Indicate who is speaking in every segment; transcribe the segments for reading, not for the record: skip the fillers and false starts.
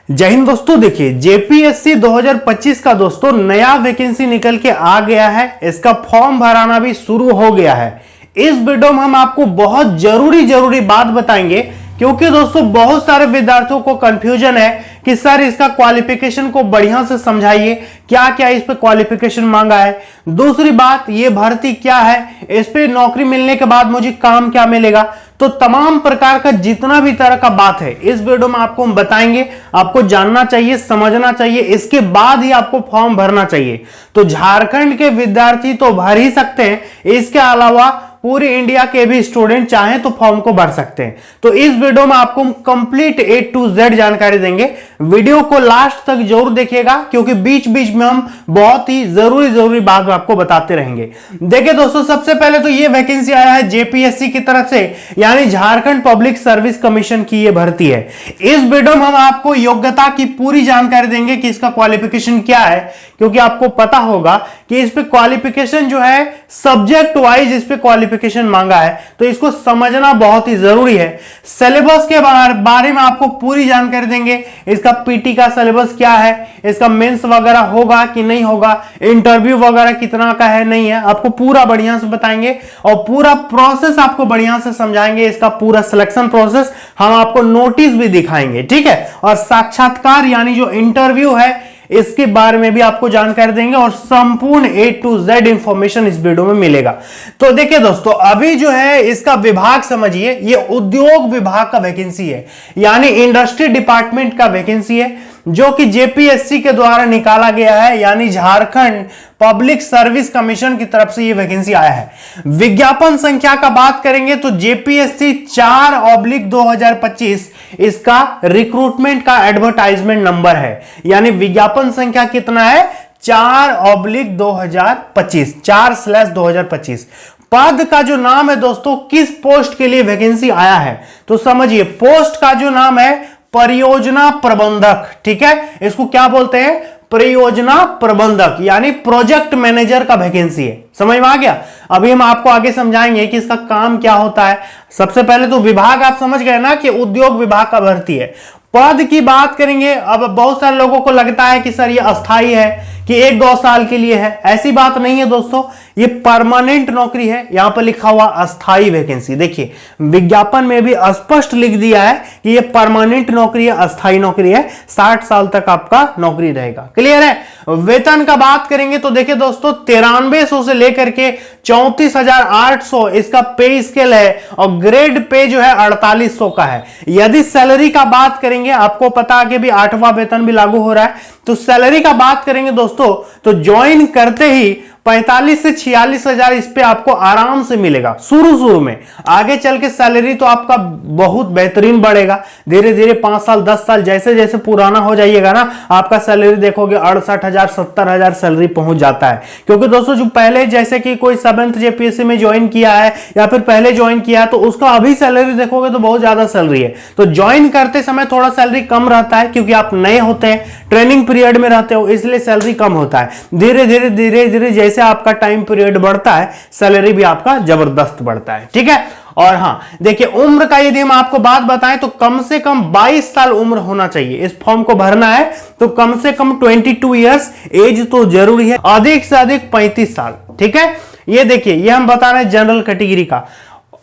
Speaker 1: जय हिंद दोस्तों। देखिए जेपीएससी 2025 का दोस्तों नया वैकेंसी निकल के आ गया है। इसका फॉर्म भराना भी शुरू हो गया है। इस वीडियो में हम आपको बहुत जरूरी बात बताएंगे, क्योंकि दोस्तों बहुत सारे विद्यार्थियों को कंफ्यूजन है कि सर इसका क्वालिफिकेशन को बढ़िया से समझाइए, क्या क्या इस पे क्वालिफिकेशन मांगा है। दूसरी बात, ये भर्ती क्या है, इस पे नौकरी मिलने के बाद मुझे काम क्या मिलेगा। तो तमाम प्रकार का जितना भी तरह का बात है इस वीडियो में आपको हम बताएंगे। आपको जानना चाहिए, समझना चाहिए, इसके बाद ही आपको फॉर्म भरना चाहिए। तो झारखंड के विद्यार्थी तो भर ही सकते हैं, इसके अलावा पूरे इंडिया के भी स्टूडेंट चाहें तो फॉर्म को भर सकते हैं। तो इस वीडियो में आपको कंप्लीट A to Z जानकारी देंगे। वीडियो को लास्ट तक जरूर देखिएगा, क्योंकि बीच बीच में हम बहुत ही जरूरी बात आपको बताते रहेंगे। देखिए दोस्तों, सबसे पहले तो ये वैकेंसी आया है जेपीएससी की तरफ से, यानी झारखंड पब्लिक सर्विस कमीशन की ये भर्ती है। इस वीडियो में हम आपको योग्यता की पूरी जानकारी देंगे कि इसका क्वालिफिकेशन क्या है, क्योंकि आपको पता होगा कि इस पे क्वालिफिकेशन जो है सब्जेक्ट वाइज इस पे क्वालिफिकेशन मांगा है, तो इसको समझना बहुत ही जरूरी है। सिलेबस के बारे में आपको पूरी जानकारी देंगे। इसका पीटी का सिलेबस क्या है, इसका मेंस वगैरह होगा कि नहीं होगा, इंटरव्यू वगैरह कितना का है नहीं है, आपको पूरा बढ़िया से बताएंगे और पूरा प्रोसेस आपको बढ़िया से समझाएंगे। इसका पूरा सिलेक्शन प्रोसेस हम आपको नोटिस भी दिखाएंगे, ठीक है। और साक्षात्कार यानी जो इंटरव्यू है इसके बारे में भी आपको जानकारी देंगे और संपूर्ण A to Z इंफॉर्मेशन इस वीडियो में मिलेगा। तो देखिए दोस्तों, अभी जो है इसका विभाग समझिए, ये उद्योग विभाग का वैकेंसी है, यानी इंडस्ट्री डिपार्टमेंट का वैकेंसी है, जो कि जेपीएससी के द्वारा निकाला गया है, यानी झारखंड पब्लिक सर्विस कमीशन की तरफ से ये वैकेंसी आया है। विज्ञापन संख्या का बात करेंगे तो जेपीएससी 4/2025 इसका रिक्रूटमेंट का एडवर्टाइजमेंट नंबर है, यानी विज्ञापन संख्या कितना है 4/2025 4/2025। पद का जो नाम है दोस्तों, किस पोस्ट के लिए वैकेंसी आया है तो समझिए, पोस्ट का जो नाम है परियोजना प्रबंधक, ठीक है। इसको क्या बोलते हैं, परियोजना प्रबंधक, यानी प्रोजेक्ट मैनेजर का वैकेंसी है। समझ में आ गया। अभी हम आपको आगे समझाएंगे कि इसका काम क्या होता है। सबसे पहले तो विभाग आप समझ गए ना कि उद्योग विभाग का भर्ती है। पद की बात करेंगे, अब बहुत सारे लोगों को लगता है कि सर ये अस्थाई है, कि 1-2 साल के लिए है। ऐसी बात नहीं है दोस्तों, ये परमानेंट नौकरी है। यहां पर लिखा हुआ अस्थाई वैकेंसी, देखिए विज्ञापन में भी स्पष्ट लिख दिया है कि ये परमानेंट नौकरी है, अस्थाई नौकरी है। 60 साल तक आपका नौकरी रहेगा। क्लियर है। वेतन का बात करेंगे तो देखिए दोस्तों, 9300 से लेकर के 34,800 इसका पे स्केल है, और ग्रेड पे जो है 4800 का है। यदि सैलरी का बात करेंगे, आपको पता है कि भी 8वां वेतन भी लागू हो रहा है, तो सैलरी का बात करेंगे दोस्तों तो ज्वाइन करते ही 45 से 46 हजार इस पे आपको आराम से मिलेगा शुरू में। आगे चल के सैलरी तो आपका बहुत बेहतरीन बढ़ेगा, धीरे धीरे 5 साल 10 साल जैसे जैसे पुराना हो जाइएगा ना, आपका सैलरी देखोगे 68,000 70,000 सैलरी पहुंच जाता है। क्योंकि दोस्तों जो पहले जैसे कि कोई 7th जेपीएससी में ज्वाइन किया है या फिर पहले ज्वाइन किया है, तो उसका अभी सैलरी देखोगे तो बहुत ज्यादा सैलरी है। तो ज्वाइन करते समय थोड़ा सैलरी कम रहता है, क्योंकि आप नए होते हैं, ट्रेनिंग पीरियड में रहते हो, इसलिए सैलरी कम होता है। धीरे धीरे जैसे आपका टाइम पीरियड बढ़ता है, सैलरी भी आपका जबरदस्त बढ़ता है, ठीक है। और हाँ देखिए, उम्र का यदि हम आपको बात बताएं तो कम से कम 22 साल उम्र होना चाहिए। इस फॉर्म को भरना है तो कम से कम 22 ईयर्स एज तो जरूरी है, अधिक से अधिक 35 साल, ठीक है। ये देखिए, ये हम बता रहे हैं जनरल कैटेगरी का।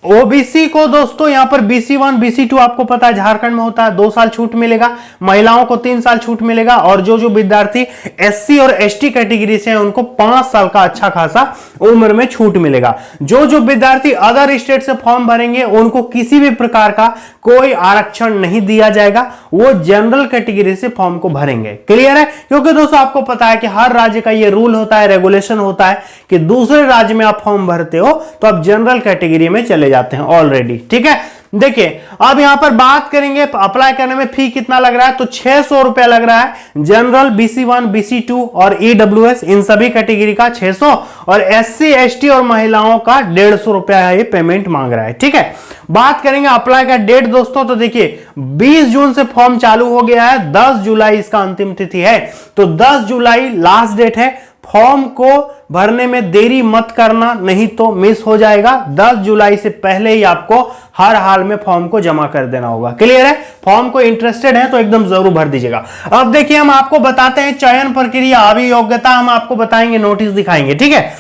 Speaker 1: ओबीसी को दोस्तों यहां पर BC1 BC2 आपको पता है झारखंड में होता है, 2 साल छूट मिलेगा। महिलाओं को 3 साल छूट मिलेगा, और जो विद्यार्थी SC और ST कैटेगरी से हैं उनको 5 साल का अच्छा खासा उम्र में छूट मिलेगा। जो विद्यार्थी अदर स्टेट से फॉर्म भरेंगे उनको किसी भी प्रकार का कोई आरक्षण नहीं दिया जाएगा, वो जनरल कैटेगरी से फॉर्म को भरेंगे। क्लियर है। क्योंकि दोस्तों आपको पता है कि हर राज्य का ये रूल होता है, रेगुलेशन होता है कि दूसरे राज्य में आप फॉर्म भरते हो तो आप जनरल कैटेगरी में चले जाते हैं ऑलरेडी, ठीक है। देखिए अब यहां पर बात करेंगे अप्लाई करने में फी कितना लग रहा है, तो 600 रुपया लग रहा है। जनरल BC1 BC2 और EWS इन सभी कैटेगरी का 600, और SC ST और महिलाओं का 150 रुपया है, ये पेमेंट मांग रहा है, ठीक है। बात करेंगे अप्लाई का डेट दोस्तों, तो देखिए 20 जून से फॉर्म चालू हो गया है, 10 जुलाई इसका अंतिम तिथि है, तो 10 जुलाई लास्ट डेट है। फॉर्म को भरने में देरी मत करना, नहीं तो मिस हो जाएगा। 10 जुलाई से पहले ही आपको हर हाल में फॉर्म को जमा कर देना होगा। क्लियर है? फॉर्म को इंटरेस्टेड है तो एकदम जरूर भर दीजिएगा। अब देखिए हम आपको बताते हैं चयन प्रक्रिया, अभी योग्यता हम आपको बताएंगे, नोटिस दिखाएंगे। ठीक है,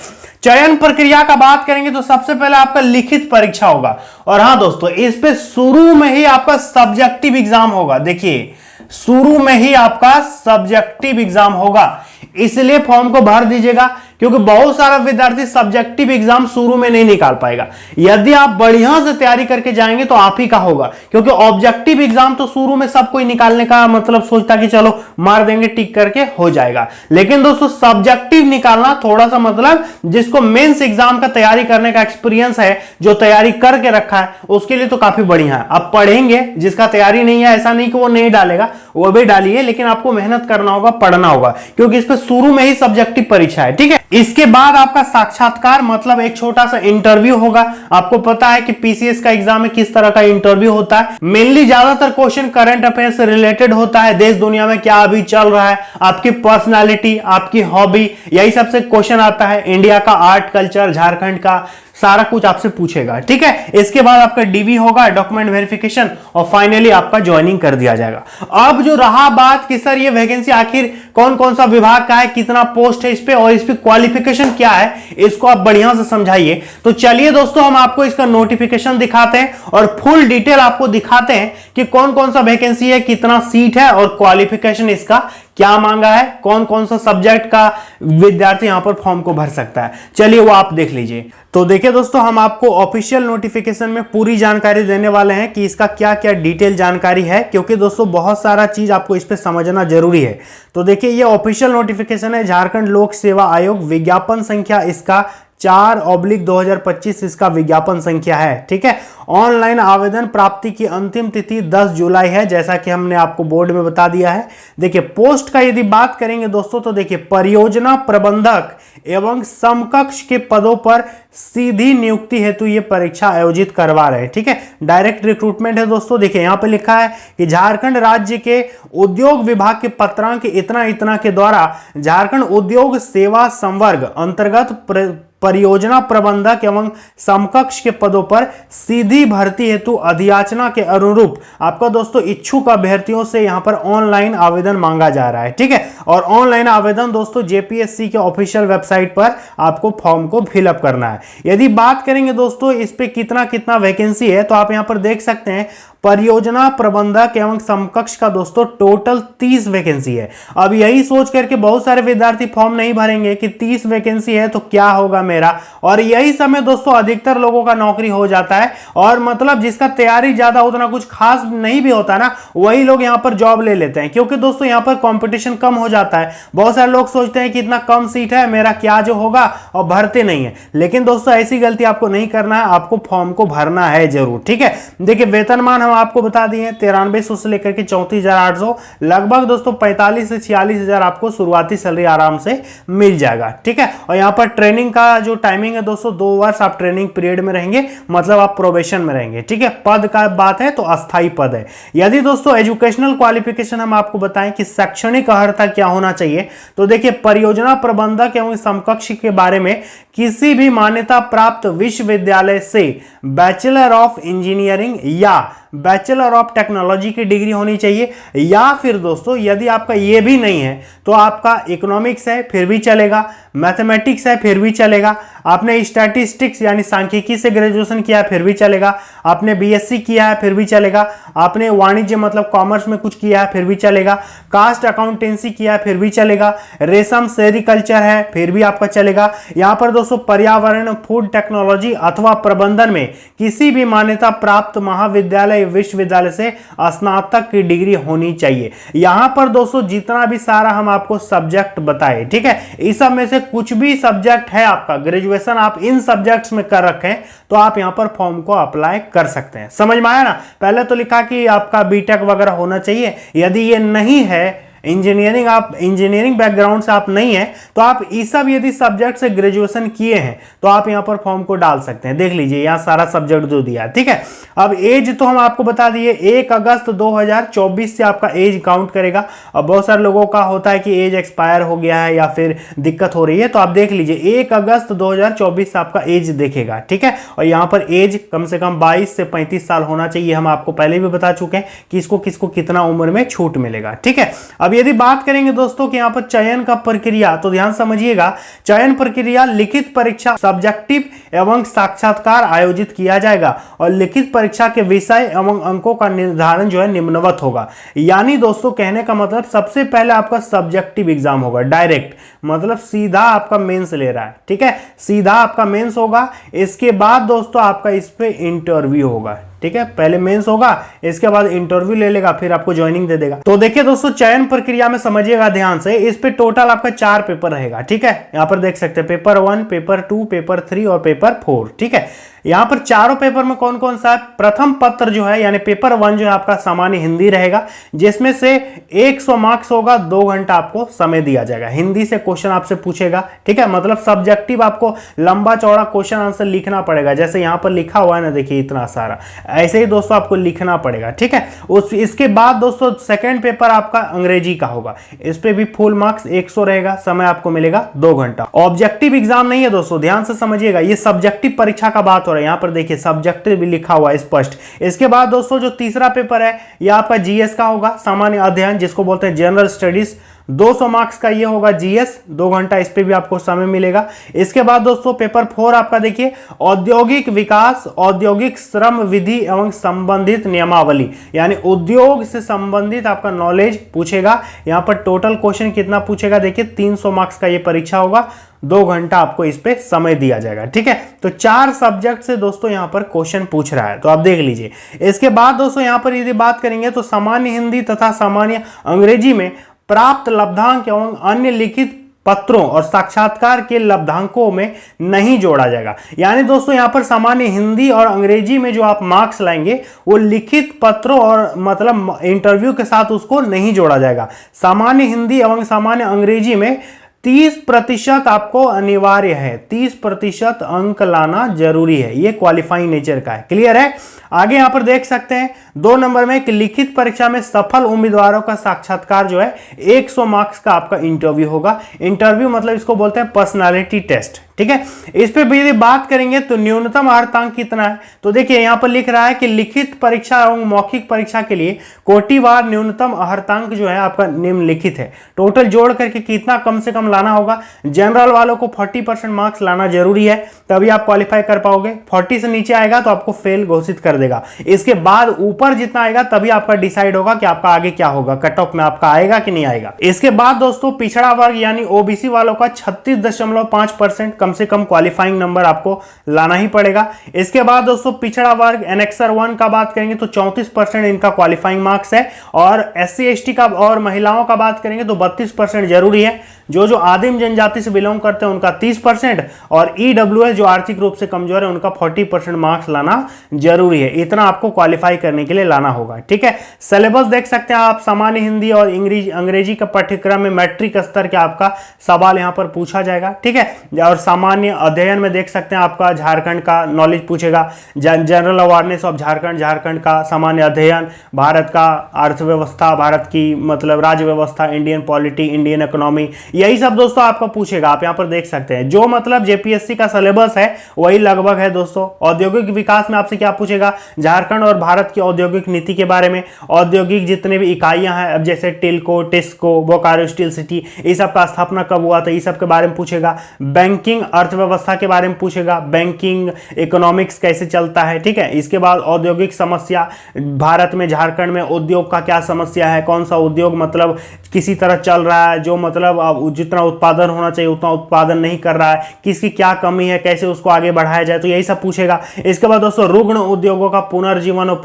Speaker 1: चयन प्रक्रिया का बात करेंगे तो सबसे पहले आपका लिखित परीक्षा होगा। और हां दोस्तों, इस पे शुरू में ही आपका सब्जेक्टिव एग्जाम होगा। देखिए, शुरू में ही आपका सब्जेक्टिव एग्जाम होगा, इसलिए फॉर्म को भर दीजिएगा, क्योंकि बहुत सारा विद्यार्थी सब्जेक्टिव एग्जाम शुरू में नहीं निकाल पाएगा। यदि आप बढ़िया से तैयारी करके जाएंगे तो आप ही का होगा, क्योंकि ऑब्जेक्टिव एग्जाम तो शुरू में सब कोई निकालने का मतलब सोचता कि चलो मार देंगे, टिक करके हो जाएगा। लेकिन दोस्तों सब्जेक्टिव निकालना थोड़ा सा मतलब जिसको मेंस एग्जाम का तैयारी करने का एक्सपीरियंस है, जो तैयारी करके रखा है, उसके लिए तो काफी बढ़िया है। अब पढ़ेंगे, जिसका तैयारी नहीं है ऐसा नहीं कि वो नहीं डालेगा, वो भी डालिए, लेकिन आपको मेहनत करना होगा, पढ़ना होगा, क्योंकि इस पे शुरू में ही सब्जेक्टिव परीक्षा है। ठीक है, इसके बाद आपका साक्षात्कार मतलब एक छोटा सा इंटरव्यू होगा। आपको पता है कि पीसीएस का एग्जाम में किस तरह का इंटरव्यू होता है। मेनली ज्यादातर क्वेश्चन करंट अफेयर से रिलेटेड होता है, देश दुनिया में क्या अभी चल रहा है, आपकी पर्सनालिटी, आपकी हॉबी, यही सबसे क्वेश्चन आता है। इंडिया का आर्ट कल्चर, झारखंड का सारा कुछ आपसे पूछेगा। ठीक है, इसके बाद आपका डीवी होगा, डॉक्यूमेंट वेरिफिकेशन, और फाइनली आपका ज्वाइनिंग कर दिया जाएगा। अब जो रहा बात कि सर ये वैकेंसी आखिर कौन कौन सा विभाग का है, कितना पोस्ट है इस पे, और इस पे क्वालिफिकेशन क्या है, इसको आप बढ़िया से समझाइए। तो चलिए दोस्तों, हम आपको इसका नोटिफिकेशन दिखाते हैं और फुल डिटेल आपको दिखाते हैं कि कौन कौन सा वैकेंसी है, कितना सीट है, और क्वालिफिकेशन इसका क्या मांगा है, कौन कौन सा सब्जेक्ट का विद्यार्थी यहां पर फॉर्म को भर सकता है। चलिए वो आप देख लीजिए। तो देखिए दोस्तों, हम आपको ऑफिशियल नोटिफिकेशन में पूरी जानकारी देने वाले हैं कि इसका क्या क्या डिटेल जानकारी है, क्योंकि दोस्तों बहुत सारा चीज आपको इस पे समझना जरूरी है। तो देखिए, ये ऑफिशियल नोटिफिकेशन है, झारखंड लोक सेवा आयोग, विज्ञापन संख्या इसका 4/2025 इसका विज्ञापन संख्या है। ठीक है, ऑनलाइन आवेदन प्राप्ति की अंतिम तिथि 10 जुलाई है, जैसा कि हमने आपको बोर्ड में बता दिया है। देखिए, पोस्ट का यदि बात करेंगे दोस्तों, तो देखिए परियोजना प्रबंधक एवं समकक्ष के पदों पर सीधी नियुक्ति हेतु ये परीक्षा आयोजित करवा रहे हैं। ठीक है, डायरेक्ट रिक्रूटमेंट है दोस्तों। देखिए यहां पे लिखा है कि झारखंड राज्य के उद्योग विभाग के पत्रांक इतना इतना के द्वारा झारखंड उद्योग सेवा संवर्ग अंतर्गत परियोजना प्रबंधक एवं समकक्ष के पदों पर सीधी भर्ती हेतु अधियाचना के अनुरूप आपका दोस्तों इच्छुक अभ्यर्थियों से यहां पर ऑनलाइन आवेदन मांगा जा रहा है। ठीक है, और ऑनलाइन आवेदन दोस्तों जेपीएससी के ऑफिशियल वेबसाइट पर आपको फॉर्म को फिलअप करना है। यदि बात करेंगे दोस्तों इस पे कितना कितना वैकेंसी है, तो आप यहां पर देख सकते हैं परियोजना प्रबंधक एवं समकक्ष का दोस्तों टोटल 30 वैकेंसी है। अब यही सोच करके बहुत सारे विद्यार्थी फॉर्म नहीं भरेंगे कि 30 वैकेंसी है तो क्या होगा मेरा, और यही समय दोस्तों अधिकतर लोगों का नौकरी हो जाता है, और मतलब जिसका तैयारी ज्यादा उतना कुछ खास नहीं भी होता ना, वही लोग यहां पर जॉब ले लेते हैं, क्योंकि दोस्तों यहां पर कंपटीशन कम हो जाता है। बहुत सारे लोग सोचते हैं कि इतना कम सीट है, मेरा क्या जो होगा, और भरते नहीं है। लेकिन दोस्तों ऐसी गलती आपको नहीं करना है, आपको फॉर्म को भरना है जरूर। ठीक है, देखिए वेतनमान हम आपको बता दिए 9300 से लेकर के 34,800, लगभग दोस्तों 45 से 46,000 आपको शुरुआती सैलरी आराम से मिल जाएगा। ठीक है, और यहाँ पर ट्रेनिंग का जो टाइमिंग है दोस्तों 2 वर्ष आप ट्रेनिंग पीरियड में रहेंगे, मतलब आप प्रोबेशन में रहेंगे। ठीक है, पद का बात है तो अस्थाई पद है। यदि दोस्तों एजुकेशनल क्वालिफिकेशन हम आपको बताएं कि शैक्षणिक अर्हता क्या होना चाहिए, तो देखिए परियोजना प्रबंधक एवं समकक्ष के बारे में किसी भी मान्यता प्राप्त विश्वविद्यालय से बैचलर ऑफ इंजीनियरिंग या बैचलर ऑफ टेक्नोलॉजी की डिग्री होनी चाहिए, या फिर दोस्तों यदि आपका ये भी नहीं है तो आपका इकोनॉमिक्स है फिर भी चलेगा, मैथमेटिक्स है फिर भी चलेगा, आपने स्टैटिस्टिक्स यानी सांख्यिकी से ग्रेजुएशन किया है फिर भी चलेगा, आपने बीएससी किया है फिर भी चलेगा, आपने वाणिज्य मतलब कॉमर्स में कुछ किया है फिर भी चलेगा, कास्ट अकाउंटेंसी किया है फिर भी चलेगा, रेशम सेरिकल्चर है फिर भी आपका चलेगा। यहाँ पर दोस्तों पर्यावरण, फूड टेक्नोलॉजी अथवा प्रबंधन में किसी भी मान्यता प्राप्त महाविद्यालय विश्वविद्यालय से स्नातक की डिग्री होनी चाहिए। यहां पर दोस्तों जितना भी सारा हम आपको सब्जेक्ट बताए, ठीक है, इस सब में से कुछ भी सब्जेक्ट है आपका, ग्रेजुएशन आप इन सब्जेक्ट्स में कर रखे हैं, तो आप यहां पर फॉर्म को अप्लाई कर सकते हैं। समझ में आया ना? पहले तो लिखा कि आपका बीटेक वगैरह होना चाहिए, यदि ये नहीं है इंजीनियरिंग, आप इंजीनियरिंग बैकग्राउंड से आप नहीं है तो आप ये सब यदि सब्जेक्ट से ग्रेजुएशन किए हैं तो आप यहाँ पर फॉर्म को डाल सकते हैं। देख लीजिए यहाँ सारा सब्जेक्ट जो दिया है, ठीक है। अब एज तो हम आपको बता दिए 1 अगस्त 2024 से आपका एज काउंट करेगा। अब बहुत सारे लोगों का होता है कि एज एक्सपायर हो गया है या फिर दिक्कत हो रही है, तो आप देख लीजिए 1 अगस्त 2024 से आपका एज देखेगा, ठीक है। और यहाँ पर एज कम से कम 22 से 35 साल होना चाहिए। हम आपको पहले भी बता चुके हैं कि इसको किसको कितना उम्र में छूट मिलेगा, ठीक है। अब यदि बात करेंगे दोस्तों कि यहाँ पर चयन का प्रक्रिया, तो ध्यान समझिएगा, चयन प्रक्रिया लिखित परीक्षा, सब्जेक्टिव एवं साक्षात्कार आयोजित किया जाएगा और लिखित परीक्षा के विषय एवं अंकों का निर्धारण जो है निम्नवत होगा। यानी दोस्तों कहने का मतलब सबसे पहले आपका सब्जेक्टिव एग्जाम होगा, डायरेक्ट, मतलब सीधा आपका मेंस ले रहा है, ठीक है, सीधा आपका मेंस होगा। इसके बाद दोस्तों आपका इस पे इंटरव्यू होगा, ठीक है। पहले मेंस होगा, इसके बाद इंटरव्यू ले लेगा, फिर आपको ज्वाइनिंग दे देगा। तो देखिए दोस्तों चयन प्रक्रिया में समझिएगा ध्यान से, इस पे टोटल आपका 4 पेपर रहेगा, ठीक है। यहां पर देख सकते हैं पेपर 1, पेपर 2, पेपर 3 और पेपर 4, ठीक है। यहां पर चारों पेपर में कौन कौन सा है, प्रथम पत्र जो है यानी पेपर 1 जो है आपका सामान्य हिंदी रहेगा, जिसमें से 100 मार्क्स होगा, 2 घंटा आपको समय दिया जाएगा। हिंदी से क्वेश्चन आपसे पूछेगा, ठीक है, मतलब सब्जेक्टिव आपको लंबा चौड़ा क्वेश्चन आंसर लिखना पड़ेगा, जैसे यहां पर लिखा हुआ है ना, देखिए इतना सारा, ऐसे ही दोस्तों आपको लिखना पड़ेगा, ठीक है। इसके बाद दोस्तों सेकंड पेपर आपका अंग्रेजी का होगा, इस पे भी फुल मार्क्स 100 रहेगा, समय आपको मिलेगा 2 घंटा। ऑब्जेक्टिव एग्जाम नहीं है दोस्तों, ध्यान से समझिएगा, ये सब्जेक्टिव परीक्षा का बात हो रहा है। यहां पर देखिए सब्जेक्टिव भी लिखा हुआ है स्पष्ट। इसके बाद दोस्तों जो तीसरा पेपर है यह आपका जीएस का होगा, सामान्य अध्ययन जिसको बोलते हैं जनरल स्टडीज, 200 मार्क्स का ये होगा जीएस, 2 घंटा इस पे भी आपको समय मिलेगा। इसके बाद दोस्तों पेपर 4 आपका देखिए औद्योगिक विकास, औद्योगिक श्रम विधि एवं संबंधित नियमावली, यानी उद्योग से संबंधित आपका नॉलेज पूछेगा। यहां पर टोटल क्वेश्चन कितना पूछेगा, देखिए 300 मार्क्स का ये परीक्षा होगा, 2 घंटा आपको इस पे समय दिया जाएगा, ठीक है। तो 4 सब्जेक्ट से दोस्तों यहां पर क्वेश्चन पूछ रहा है, तो आप देख लीजिए। इसके बाद दोस्तों यहां पर यदि बात करेंगे तो सामान्य हिंदी तथा सामान्य अंग्रेजी में प्राप्त लब्धांक एवं अन्य लिखित पत्रों और साक्षात्कार के लब्धांकों में नहीं जोड़ा जाएगा। यानी दोस्तों यहां पर सामान्य हिंदी और अंग्रेजी में जो आप मार्क्स लाएंगे वो लिखित पत्रों और मतलब इंटरव्यू के साथ उसको नहीं जोड़ा जाएगा। सामान्य हिंदी एवं सामान्य अंग्रेजी में 30% आपको अनिवार्य है, 30% अंक लाना जरूरी है, ये क्वालिफाइंग नेचर का है। क्लियर है। आगे यहां पर देख सकते हैं 2 नंबर में कि लिखित परीक्षा में सफल उम्मीदवारों का साक्षात्कार जो है 100 मार्क्स का आपका इंटरव्यू होगा। इंटरव्यू मतलब इसको बोलते हैं पर्सनालिटी टेस्ट, ठीक है। इस पे भी यदि बात करेंगे तो न्यूनतम अर्हतांक कितना है, तो देखिए यहां पर लिख रहा है कि लिखित परीक्षा एवं मौखिक परीक्षा के लिए कोटिवार न्यूनतम अर्हतांक जो है आपका निम्नलिखित है। टोटल जोड़ करके कितना कम से कम लाना होगा, जनरल वालों को 40% मार्क्स लाना जरूरी है, तभी आप क्वालिफाई कर पाओगे। 40 से नीचे आएगा तो आपको फेल घोषित कर देगा। इसके बाद ऊपर जितना आएगा तभी आपका डिसाइड होगा कि आपका आगे क्या होगा, कट ऑफ में आपका आएगा कि नहीं आएगा। इसके बाद दोस्तों पिछड़ा वर्ग यानी ओबीसी वालों का 36.5% कम से कम क्वालिफाइंग नंबर आपको लाना ही पड़ेगा। इसके बाद दोस्तों पिछड़ा वर्ग एनेक्सर 1 का बात करेंगे तो 34% इनका क्वालिफाइंग मार्क्स है, और एससी एसटी का और महिलाओं का बात करेंगे तो 32% जरूरी है। जो आदिम जनजाति से बिलोंग करते हैं उनका 30%, और ईडब्ल्यूएस जो आर्थिक रूप से कमजोर है उनका 40% मार्क्स लाना जरूरी है। इतना आपको क्वालिफाई करने के लिए लाना होगा, ठीक है। सिलेबस देख सकते हैं आप, सामान्य हिंदी और अंग्रेजी का पाठ्यक्रम में मैट्रिक स्तर के आपका सवाल यहां पर पूछा जाएगा, ठीक है। और सामान्य अध्ययन में देख सकते हैं आपका झारखंड का नॉलेज पूछेगा, general awareness of Jharkhand, Jharkhand का सामान्य अध्ययन, भारत का अर्थव्यवस्था, भारत की मतलब राज्य व्यवस्था, इंडियन पॉलिटी, इंडियन इकोनॉमी, यही सब दोस्तों आपको पूछेगा। आप यहां पर देख सकते हैं जो मतलब जेपीएससी का सिलेबस है वही लगभग है दोस्तों। औद्योगिक विकास में आपसे क्या पूछेगा, झारखंड और भारत की औद्योगिक नीति के बारे में, औद्योगिक जितने भी इकाइयां हैं अब जैसे टिल्को, टिस्को, बोकारो स्टील सिटी, इस सब का स्थापना कब हुआ था, इस सब के बारे में पूछेगा। बैंकिंग अर्थव्यवस्था के बारे में पूछेगा, बैंकिंग इकोनॉमिक्स कैसे चलता है, ठीक है। इसके बाद औद्योगिक समस्या, भारत में झारखंड में उद्योग का क्या समस्या है, कौन सा उद्योग मतलब किसी तरह चल रहा है, जो मतलब जितना उत्पादन होना चाहिए उतना उत्पादन नहीं कर रहा है, किसकी क्या कमी है, कैसे उसको आगे बढ़ाया जाए, तो यही सब पूछेगा। इसके बाद दोस्तों रुग्ण उद्योगों का पुनर्जीवन और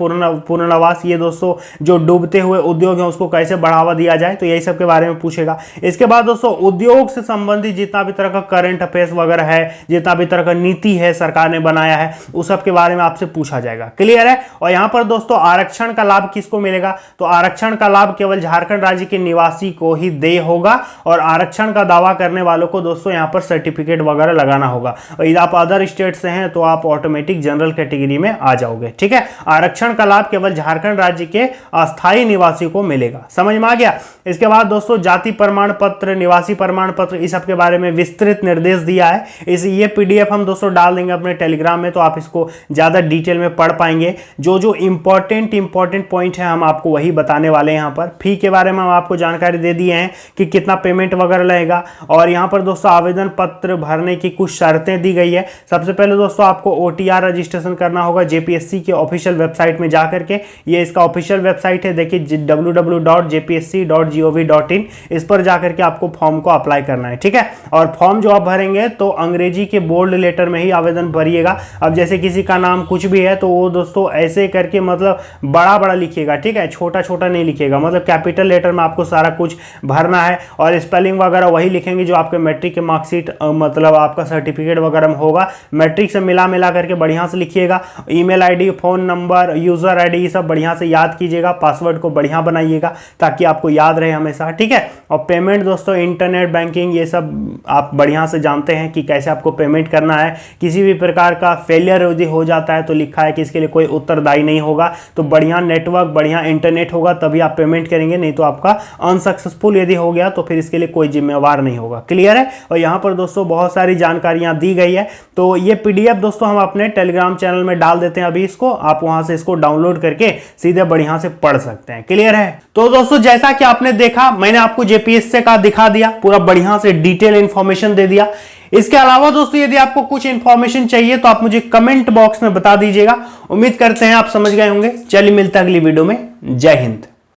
Speaker 1: पुनर्वास, ये दोस्तों जो डूबते हुए उद्योग हैं उसको कैसे बढ़ावा दिया जाए, तो यही सब के बारे में पूछेगा। इसके बाद दोस्तों उद्योग से संबंधित जितना भी तरह का करंट अफेयर्स वगैरह वगैरह है, जितना भी तरह का नीति है सरकार ने बनाया है, उस सब के बारे में आपसे पूछा जाएगा। क्लियर है। और यहां पर दोस्तों आरक्षण का लाभ किसको मिलेगा, तो आरक्षण का लाभ केवल झारखंड राज्य के निवासी को ही दे होगा, और आरक्षण का दावा करने वालों को दोस्तों यहां पर सर्टिफिकेट वगैरह लगाना होगा। और यदि आप अदर स्टेट से हैं तो आप ऑटोमेटिक जनरल कैटेगरी में आ जाओगे। ठीक है, आरक्षण का लाभ केवल झारखंड राज्य के अस्थायी निवासी को मिलेगा। समझ में आ गया। इसके बाद दोस्तों जाति प्रमाण पत्र, निवासी प्रमाण पत्र, इस सब के बारे में विस्तृत निर्देश दिया है। ये पीडीएफ हम दोस्तों डाल देंगे अपने टेलीग्राम में, तो आप इसको ज्यादा डिटेल में पढ़ पाएंगे। जो जो इंपॉर्टेंट पॉइंट है हम आपको वही बताने वाले हैं। यहाँ पर फी के बारे में हम आपको जानकारी दे दिए हैं कि कितना पेमेंट वगैरह लगेगा, और यहाँ पर दोस्तों आवेदन पत्र भरने की कुछ शर्तें दी गई है। सबसे पहले दोस्तों आपको ओटीआर रजिस्ट्रेशन करना होगा जेपीएससी के ऑफिशियल वेबसाइट में जाकर के। ये इसका ऑफिशियल वेबसाइट है, देखिए www.jpsc.gov.in, इस पर जाकर के आपको फॉर्म को अप्लाई करना है। ठीक है, और फॉर्म जो आप भरेंगे तो अंग्रेजी के बोल्ड लेटर में ही आवेदन भरिएगा। अब जैसे किसी का नाम कुछ भी है तो वो दोस्तों ऐसे करके मतलब बड़ा बड़ा लिखिएगा। ठीक है, छोटा छोटा नहीं लिखिएगा, मतलब कैपिटल लेटर में आपको सारा कुछ भरना है, और स्पेलिंग वगैरह वही लिखेंगे जो आपके मैट्रिक के मार्कशीट मतलब आपका सर्टिफिकेट वगैरह में होगा। मैट्रिक से मिला करके बढ़िया से लिखिएगा। Email ID, phone number, user ID, ये सब बढ़िया से याद कीजिएगा। पासवर्ड को बढ़िया बनाइएगा ताकि आपको याद रहे हमेशा। ठीक है, और पेमेंट दोस्तों इंटरनेट बैंकिंग ये सब आप बढ़िया से जानते हैं कि कैसे आपको पेमेंट करना है। किसी भी प्रकार का फेलियर यदि हो जाता है तो लिखा है कि इसके लिए कोई उत्तरदायी नहीं होगा, तो बढ़िया नेटवर्क, बढ़िया इंटरनेट होगा तभी आप पेमेंट करेंगे, नहीं तो आपका अनसक्सेसफुल यदि हो गया तो फिर इसके लिए कोई जिम्मेवार नहीं होगा। क्लियर है। और यहाँ पर दोस्तों बहुत सारी जानकारियां दी गई है, तो ये पीडीएफ दोस्तों हम अपने टेलीग्राम चैनल में डाल देते हैं अभी इसको, आप वहां से इसको डाउनलोड करके सीधे बढ़िया से पढ़ सकते हैं। क्लियर है। तो दोस्तों जैसा कि आपने देखा, मैंने आपको जेपीएससी का दिखा दिया, पूरा बढ़िया से डिटेल इंफॉर्मेशन दे दिया। इसके अलावा दोस्तों यदि आपको कुछ इंफॉर्मेशन चाहिए तो आप मुझे कमेंट बॉक्स में बता दीजिएगा। उम्मीद करते हैं आप समझ गए होंगे। चलिए मिलते हैं अगली वीडियो में। जय हिंद।